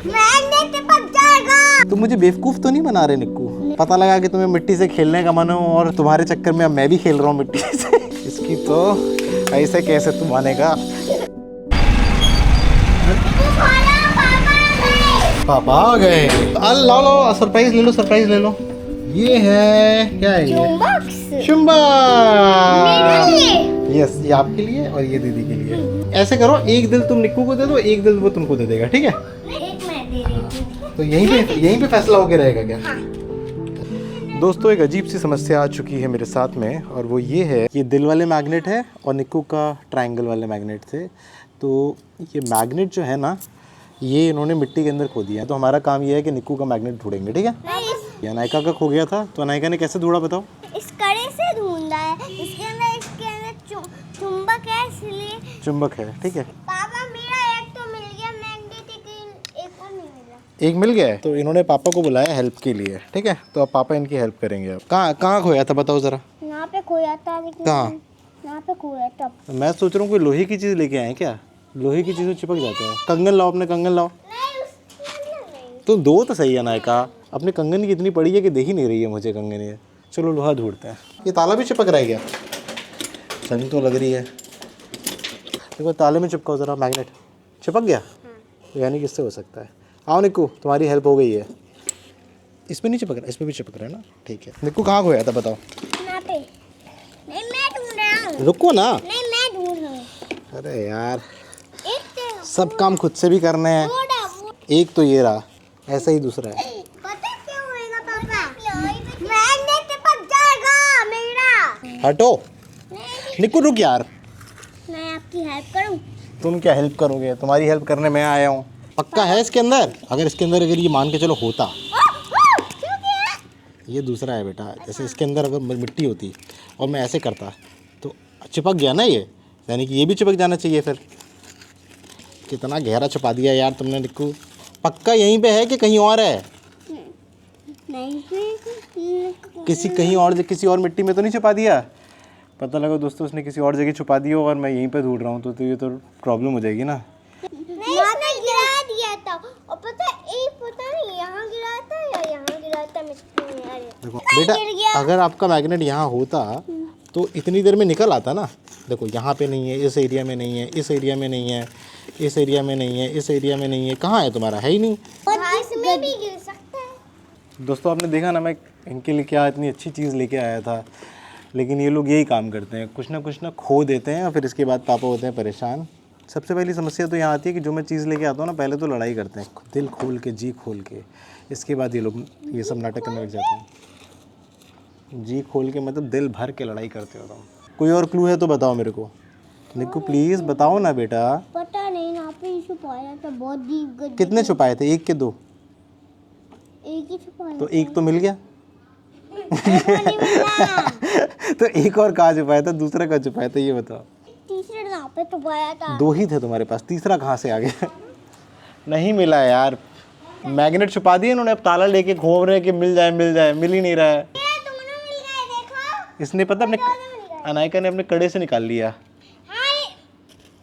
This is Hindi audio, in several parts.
मैग्नेट चिपक जाएगा। तुम मुझे बेवकूफ तो नहीं बना रहे निक्कू? पता लगा कि तुम्हें मिट्टी से खेलने का मन हो और तुम्हारे चक्कर में अब मैं भी खेल रहा हूँ मिट्टी से। इसकी तो ऐसे कैसे तुम आनेगा। पापा आ गए। लो लो सरप्राइज ले लो, सरप्राइज ले लो। ये है क्या है ये? चुंबक। यस, ये आपके लिए और ये दीदी के लिए। ऐसे करो, एक दिल तुम निक्कू को दे दो, एक दिल वो तुमको दे देगा, ठीक है? एक मैं दे रही थी। तो यहीं पे फैसला होके रहेगा क्या? हाँ। दोस्तों, एक अजीब सी समस्या आ चुकी है मेरे साथ में, और वो ये है, ये दिल वाले मैग्नेट है और निक्कू का ट्रायंगल वाले मैग्नेट थे। तो ये मैग्नेट जो है ना, ये इन्होंने मिट्टी के अंदर खो दिया। तो हमारा काम ये है कि निक्कू का मैग्नेट ढूंढेंगे, ठीक है? ये अनायका का खो गया था, तो अनायका ने कैसे ढूंढा बताओ? इस कड़े से ढूंढा है। इसके अंदर चुंबक है, इसलिए चुंबक है, ठीक है। पापा मेरा एक तो मिल गया मैग्नेट, एक और नहीं मिला। एक मिल गया है, तो इन्होंने पापा को बुलाया हेल्प के लिए, ठीक है? तो अब पापा इनकी हेल्प करेंगे। अब कहाँ खोया था बताओ ज़रा? यहाँ पे खोया था, लेकिन कहाँ? यहाँ पे खोया था। मैं सोच रहा हूँ कोई लोहे की चीज़ लेके आए क्या? लोहे की चीज़ों चिपक जाते हैं। कंगन लाओ, अपने कंगन लाओ। तो दो तो सही है नायका। अपने कंगन की इतनी पड़ी है कि देख ही नहीं रही है मुझे कंगन ये। चलो लोहा ढूंढते हैं। ये ताला भी चिपक रहा है क्या? सही तो लग रही है। देखो ताले में चिपकाओ ज़रा, मैग्नेट चिपक गया। यानी कि इससे हो सकता है। आओ निक्कू, तुम्हारी हेल्प हो गई है। इसमें नहीं चिपक रहा, इसमें भी चिपक रहा है ना, ठीक है। निक्कू कहाँ खोया था बताओ? यहाँ पे। नहीं, मैं ढूंढ रहा हूँ। रुको ना। नहीं, मैं ढूंढ रहा हूँ। अरे यार, एक सब काम खुद से भी करने हैं। एक तो ये रहा, ऐसा ही दूसरा है। पता क्या होएगा पापा? मैग्नेट चिपक जाएगा मेरा। हटो निक्कू, रुक यार। मैं आपकी हेल्प करूँ? तुम क्या हेल्प करोगे? तुम्हारी हेल्प करने मैं आया हूँ। पक्का है इसके अंदर? अगर ये मान के चलो होता, ये दूसरा है बेटा। जैसे इसके अंदर अगर मिट्टी होती और मैं ऐसे करता तो चिपक गया ना ये, यानी कि ये भी चिपक जाना चाहिए। फिर कितना गहरा छुपा दिया यार तुमने निक्कू। पक्का यहीं पे है कि कहीं और है? नहीं, किसी और मिट्टी में तो नहीं छुपा दिया? पता लगा दोस्तों उसने किसी और जगह छुपा दिया और मैं यहीं पे ढूंढ रहा हूँ, तो ये तो प्रॉब्लम हो जाएगी ना। इसने गिरा दिया था, और पता नहीं यहाँ गिरा था या यहाँ गिरा था मिट्टी में। अरे देखो बेटा, अगर आपका मैग्नेट यहाँ होता तो इतनी देर में निकल आता ना। देखो यहाँ पे नहीं है, इस एरिया में नहीं है, इस एरिया में नहीं है, इस एरिया में नहीं है, इस एरिया में नहीं है। कहाँ है तुम्हारा? है ही नहीं। इसमें भी गिर सकता है। दोस्तों आपने देखा ना, मैं इनके लिए क्या इतनी अच्छी चीज़ लेके आया था, लेकिन ये लोग यही काम करते हैं, कुछ ना खो देते हैं और फिर इसके बाद पापा होते हैं परेशान। सबसे पहली समस्या तो यहाँ आती है कि जो मैं चीज़ लेके आता हूँ ना, पहले तो लड़ाई करते हैं दिल खोल के, जी खोल के। इसके बाद ये लोग ये सब नाटक करने लग जाते हैं। जी खोल के मतलब दिल भर के लड़ाई करते हो तुम। कोई और क्लू है तो बताओ मेरे को। निक्कू प्लीज़ बताओ ना बेटा। पता नहीं, यहाँ पे छुपाया था बहुत डीप। कितने छुपाए थे? एक के दो? एक ही छुपाया। तो एक तो मिल गया। तो एक और कहाँ छुपाया था? दूसरा कहाँ छुपाया था ये बताओ? तीसरे यहाँ पे छुपाया था। दो ही थे तुम्हारे पास, तीसरा कहाँ से आ गया? नहीं मिला यार। मैग्नेट छुपा दिए इन्होंने, अब ताला लेके घूम रहे हैं कि मिल जाए, मिल ही नहीं रहा है। दोनों मिल गए, देखो। इसने पता अपने अनायका ने अपने कड़े से निकाल लिया। हाँ,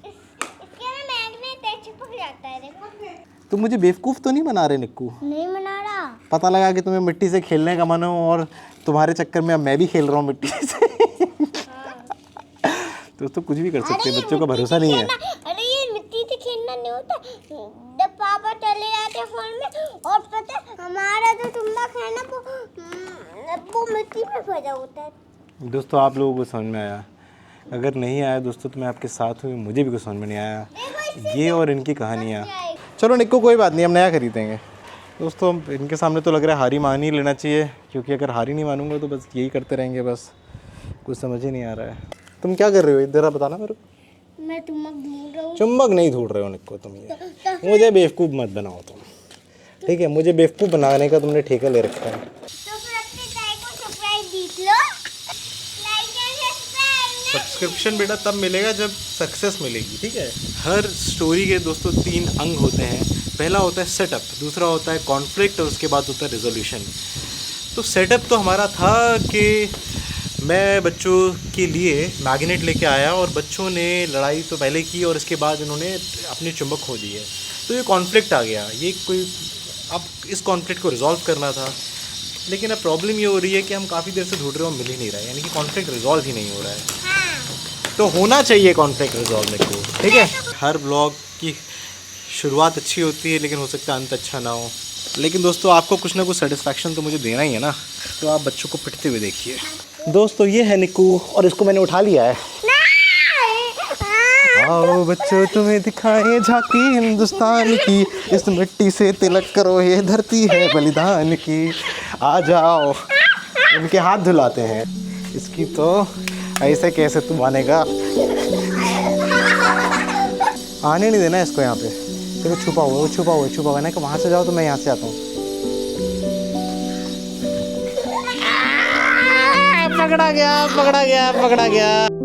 इसके ना मैग्नेट चिपक जाता है, देखो। तुम मुझे बेवकूफ़ तो नहीं बना रहे निक्कू? नहीं बना रहा। पता लगा कि तुम्हें मिट्टी से खेलने का मन हो और तुम्हारे चक्कर में अब मैं भी खेल रहा हूँ मिट्टी से। दोस्तों कुछ भी कर सकते हैं, बच्चों का भरोसा नहीं है। अरे ये मिट्टी से खेलना नहीं होता। जब पापा चले जाते हॉल में, और पता है हमारा जो चुंबक है ना, वो मिट्टी में फंसा होता है। दोस्तों आप लोगों को समझ में आया? अगर नहीं आया दोस्तों तो मैं आपके साथ हूँ, मुझे भी कुछ समझ में नहीं आया। ये और इनकी कहानियाँ। चलो निक्कू कोई बात नहीं, हम नया खरीदेंगे। दोस्तों इनके सामने तो लग रहा है हारी मान ही लेना चाहिए, क्योंकि अगर हारी नहीं मानूंगा तो बस यही करते रहेंगे, बस कुछ समझ ही नहीं आ रहा है। तुम क्या कर रहे हो इधर बताना मेरे को। मैं चुंबक ढूंढ रहा हूँ। चुंबक नहीं ढूंढ रहे हो निक्कू तुम, ये मुझे बेवकूफ़ मत बनाओ तुम, ठीक है? मुझे बेवकूफ़ बनाने का तुमने ठेका ले रखा है। तो फिर अपने गाय को surprise Jeet low. Like and subscribe. Subscription बेटा तब मिलेगा जब सक्सेस मिलेगी, ठीक है? हर स्टोरी के दोस्तों 3 अंग होते हैं। पहला होता है सेटअप, दूसरा होता है कॉन्फ्लिक्ट और उसके बाद होता है रिजोल्यूशन। तो सेटअप तो हमारा था कि मैं बच्चों के लिए मैग्नेट लेके आया और बच्चों ने लड़ाई तो पहले की और इसके बाद इन्होंने अपनी चुंबक खो दी है। तो ये कॉन्फ्लिक्ट आ गया, ये कोई अब इस कॉन्फ्लिक्ट को रिजॉल्व करना था, लेकिन अब प्रॉब्लम ये हो रही है कि हम काफ़ी देर से ढूंढ रहे हो, मिल ही नहीं रहा है, यानी कि कॉन्फ्लिक्ट रिजॉल्व ही नहीं हो रहा है। तो होना चाहिए कॉन्फ्लिक्ट रिजॉल्व मेरे को, ठीक है। हर ब्लॉग की शुरुआत अच्छी होती है, लेकिन हो सकता है अंत अच्छा ना हो। लेकिन दोस्तों आपको कुछ ना कुछ सेटिस्फैक्शन तो मुझे देना ही है ना, तो आप बच्चों को पिटते हुए देखिए। दोस्तों ये है निक्कू, और इसको मैंने उठा लिया है। आओ बच्चों तुम्हें दिखाएं झांकी हिंदुस्तान की, इस मिट्टी से तिलक करो ये धरती है बलिदान की। आ जाओ, इनके हाथ धुलाते हैं। इसकी तो ऐसे कैसे तू मानेगा, आने नहीं देना इसको यहाँ पे। देखो छुपा हुआ है ना, कि वहाँ से जाओ तो मैं यहाँ से आता हूँ। पकड़ा गया।